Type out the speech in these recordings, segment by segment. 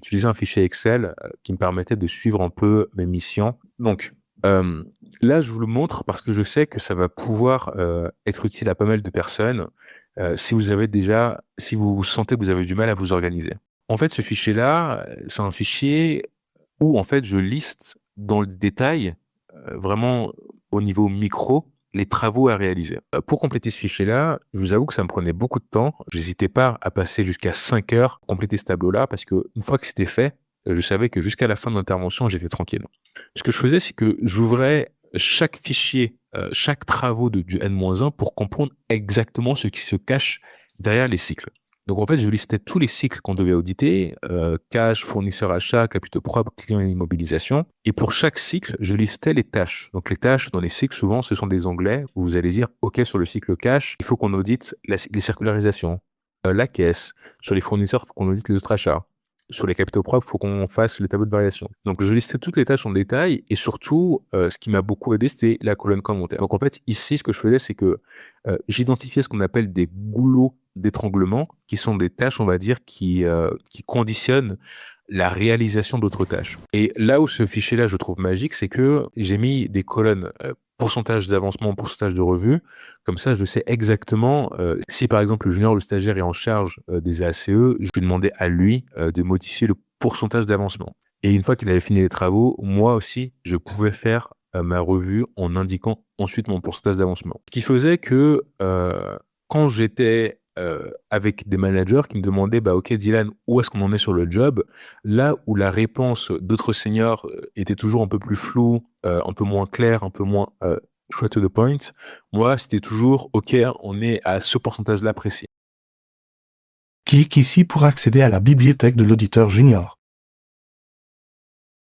j'utilisais un fichier Excel qui me permettait de suivre un peu mes missions. Donc, là, je vous le montre parce que je sais que ça va pouvoir être utile à pas mal de personnes si vous sentez que vous avez du mal à vous organiser. En fait, ce fichier-là, c'est un fichier où en fait je liste dans le détail, vraiment au niveau micro, les travaux à réaliser. Pour compléter ce fichier-là, je vous avoue que ça me prenait beaucoup de temps. J'hésitais pas à passer jusqu'à 5 heures pour compléter ce tableau-là parce que une fois que c'était fait, je savais que jusqu'à la fin de l'intervention, j'étais tranquille. Ce que je faisais, c'est que j'ouvrais chaque fichier, chaque travaux du N-1 pour comprendre exactement ce qui se cache derrière les cycles. Donc en fait, je listais tous les cycles qu'on devait auditer, cash, fournisseur achat, capitaux propres, client et immobilisation. Et pour chaque cycle, je listais les tâches. Donc les tâches dans les cycles, souvent, ce sont des onglets où vous allez dire, OK, sur le cycle cash, il faut qu'on audite les circularisations, la caisse. Sur les fournisseurs, il faut qu'on audite les autres achats. Sur les capitaux propres, il faut qu'on fasse les tableaux de variation. Donc je listais toutes les tâches en détail et surtout, ce qui m'a beaucoup aidé, c'était la colonne commentaire. Donc en fait, ici, ce que je faisais, c'est que j'identifiais ce qu'on appelle des goulots d'étranglement, qui sont des tâches, on va dire, qui conditionnent la réalisation d'autres tâches. Et là où ce fichier-là, je trouve magique, c'est que j'ai mis des colonnes pourcentage d'avancement, pourcentage de revue. Comme ça, je sais exactement si, par exemple, le junior ou le stagiaire est en charge des ACE, je vais demander à lui de modifier le pourcentage d'avancement. Et une fois qu'il avait fini les travaux, moi aussi, je pouvais faire ma revue en indiquant ensuite mon pourcentage d'avancement. Ce qui faisait que quand j'étais avec des managers qui me demandaient, bah ok Dylan, où est-ce qu'on en est sur le job? Là où la réponse d'autres seniors était toujours un peu plus floue, un peu moins claire, un peu moins straight to the point, moi c'était toujours ok, on est à ce pourcentage-là précis. Clique ici pour accéder à la bibliothèque de l'auditeur junior.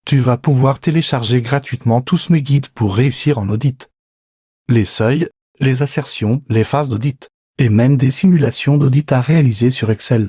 Tu vas pouvoir télécharger gratuitement tous mes guides pour réussir en audit. Les seuils, les assertions, les phases d'audit, et même des simulations d'audit à réaliser sur Excel.